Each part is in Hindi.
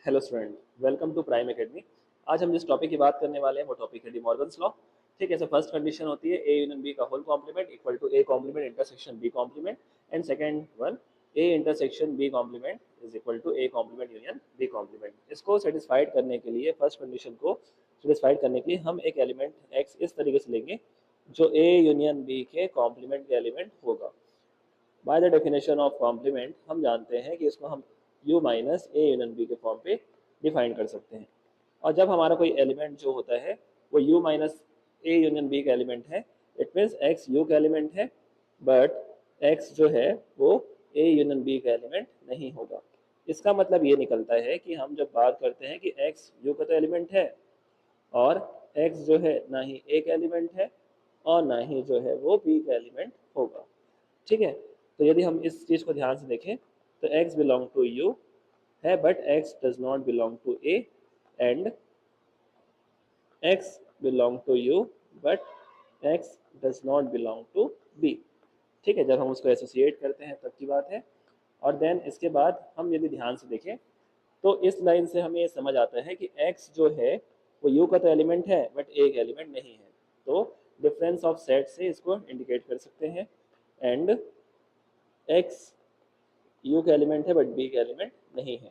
Hello student, welcome to Prime Academy. आज हम जिस टॉपिक की बात करने वाले हैं वो टॉपिक है डिमॉर्गन्स लॉ। ठीक है, सो फर्स्ट कंडीशन होती है ए यूनियन बी का whole complement equal to A complement intersection B complement. And second one, A intersection B complement is equal to A complement union B complement. इसको सेटिस्फाइड करने के लिए, फर्स्ट कंडीशन को सेटिस्फाइड करने के लिए हम एक एलिमेंट एक्स इस तरीके से लेंगे जो ए यूनियन बी के कॉम्प्लीमेंट के एलिमेंट होगा। By the definition of complement हम जानते हैं कि इसको हम u minus A union B के फॉर्म पे डिफाइन कर सकते हैं। और जब हमारा कोई एलिमेंट जो होता है वो u minus A union B का एलिमेंट है, इट मीन्स x u का एलिमेंट है, बट x जो है वो a यूनियन b का एलिमेंट नहीं होगा। इसका मतलब ये निकलता है कि हम जब बात करते हैं कि x u का तो एलिमेंट है और x जो है ना ही a का एलिमेंट है और ना ही जो है वो b का एलिमेंट होगा। ठीक है, तो यदि हम इस चीज़ को ध्यान से देखें तो x बिलोंग टू u है but x does not belong to a and x belong to u but x does not belong to b। ठीक है, जब हम उसको एसोसिएट करते हैं तब की बात है। और देन इसके बाद हम यदि ध्यान से देखें तो इस लाइन से हमें ये समझ आता है कि x जो है वो u का तो एलिमेंट है बट a का एलिमेंट नहीं है। तो डिफरेंस ऑफ सेट से इसको इंडिकेट कर सकते हैं। एंड x u का एलिमेंट है बट b का एलिमेंट नहीं है।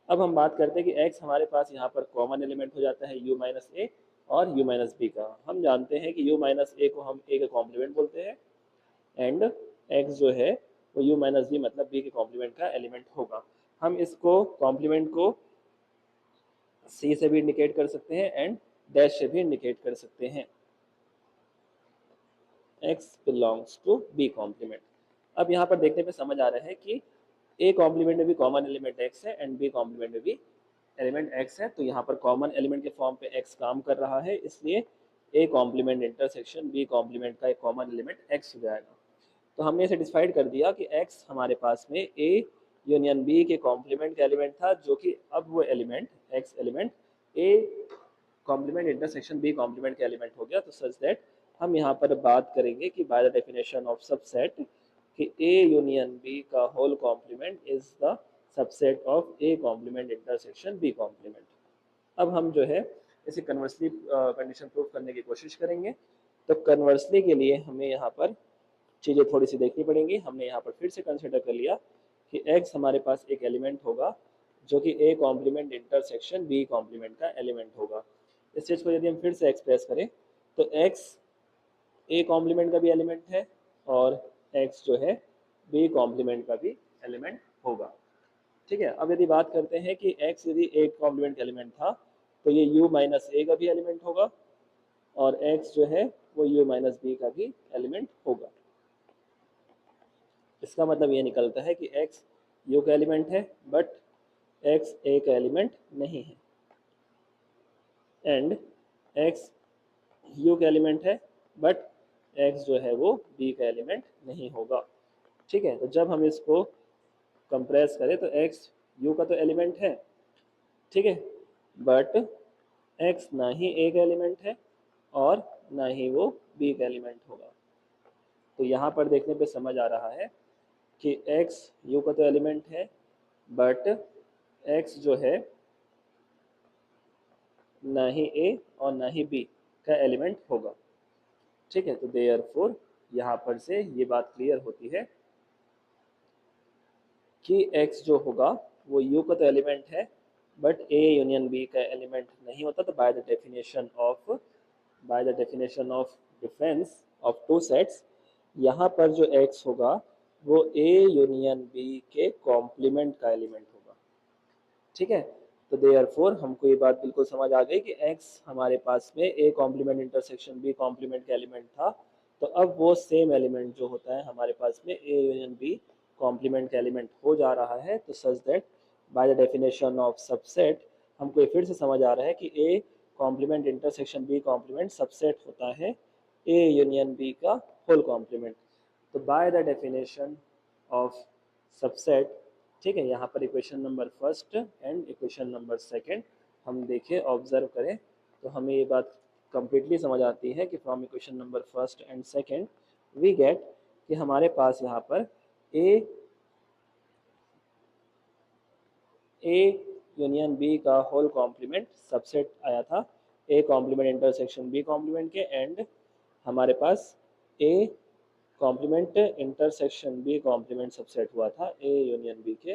अब हम बात करते हैं कि x हमारे पास यहाँ पर कॉमन एलिमेंट हो जाता है u माइनस ए और u माइनस बी का। हम जानते हैं कि u माइनस ए को हम a का कॉम्प्लीमेंट बोलते हैं एंड x जो है वो u माइनस बी मतलब b के कॉम्प्लीमेंट का एलिमेंट होगा। हम इसको कॉम्प्लीमेंट को c से भी इंडिकेट कर सकते हैं एंड डैश से भी इंडिकेट कर सकते हैं, x belongs to b complement. अब यहाँ पर देखने पे समझ आ रहा है कि a कॉम्प्लीमेंट में भी कॉमन एलिमेंट x है एंड b कॉम्प्लीमेंट में भी एलिमेंट x है। तो यहाँ पर कॉमन एलिमेंट के फॉर्म पे x काम कर रहा है, इसलिए a complement intersection b complement का एक कॉमन एलिमेंट x हो जाएगा। तो हमने सेटिस्फाइड कर दिया कि x हमारे पास में a यूनियन b के कॉम्प्लीमेंट का एलिमेंट था, जो कि अब वो element x element a complement intersection b complement का एलिमेंट हो गया। तो सच दैट हम यहाँ पर बात करेंगे कि by the definition of subset कि a यूनियन b का whole complement is the subset of a complement intersection b complement. अब हम जो है इसे कन्वर्सली कंडीशन प्रूव करने की कोशिश करेंगे। तो कन्वर्सली के लिए हमें यहाँ पर चीज़ें थोड़ी सी देखनी पड़ेंगी। हमने यहाँ पर फिर से कंसिडर कर लिया कि x हमारे पास एक एलिमेंट होगा जो कि a complement intersection b complement का एलिमेंट होगा। इस चीज़ को यदि हम फिर से एक्सप्रेस करें तो x a कॉम्प्लीमेंट का भी एलिमेंट है और x जो है b कॉम्प्लीमेंट का भी एलिमेंट होगा। ठीक है, अब यदि बात करते हैं कि x यदि a कॉम्प्लीमेंट का एलिमेंट था तो ये u माइनस ए का भी एलिमेंट होगा और x जो है वो u माइनस बी का भी एलिमेंट होगा। इसका मतलब ये निकलता है कि x u का एलिमेंट है बट x a का एलिमेंट नहीं है एंड x u का एलिमेंट है बट x जो है वो b का एलिमेंट नहीं होगा। ठीक है, तो जब हम इसको कंप्रेस करें तो x u का तो एलिमेंट है, ठीक है, बट x ना ही a का एलिमेंट है और ना ही वो b का एलिमेंट होगा। तो यहाँ पर देखने पे समझ आ रहा है कि x u का तो एलिमेंट है बट x जो है ना ही a और ना ही b का एलिमेंट होगा। ठीक है, तो देयरफॉर यहाँ पर से ये बात क्लियर होती है कि x जो होगा वो u का तो एलिमेंट है बट a यूनियन b का एलिमेंट नहीं होता। तो by the definition of difference of two sets, यहाँ पर जो x होगा वो a यूनियन b के कॉम्प्लीमेंट का एलिमेंट होगा। ठीक है, तो देयरफॉर हमको ये बात बिल्कुल समझ आ गई कि x हमारे पास में a complement intersection b complement का एलिमेंट था। तो अब वो सेम एलिमेंट जो होता है हमारे पास में a यूनियन b कॉम्प्लीमेंट का एलिमेंट हो जा रहा है। तो such that bye the definition of subset हमको ये फिर से समझ आ रहा है कि a complement intersection b complement subset होता है a यूनियन b का होल कॉम्प्लीमेंट। तो by the definition of subset, ठीक है, यहाँ पर equation number first and equation number second हम देखें, ऑब्जर्व करें तो हमें ये बात कंप्लीटली समझ आती है कि from equation number first and second we get कि हमारे पास यहाँ पर a यूनियन बी का होल कॉम्प्लीमेंट सबसेट आया था A complement intersection B complement के, एंड हमारे पास A complement intersection B complement subset हुआ था ए यूनियन बी के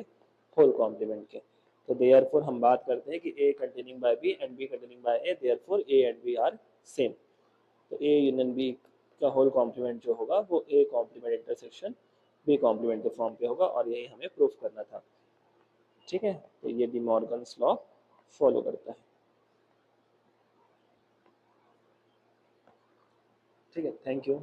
होल कॉम्प्लीमेंट के। तो देयरफॉर हम बात करते हैं कि A containing by B and B containing by A, therefore A and B are same. तो ए यूनियन बी का होल कॉम्प्लीमेंट जो होगा वो A complement intersection B complement के फॉर्म पे होगा, और यही हमें प्रूफ करना था। ठीक है, तो ये डी मॉर्गन्स लॉ फॉलो करता है। ठीक है, थैंक यू।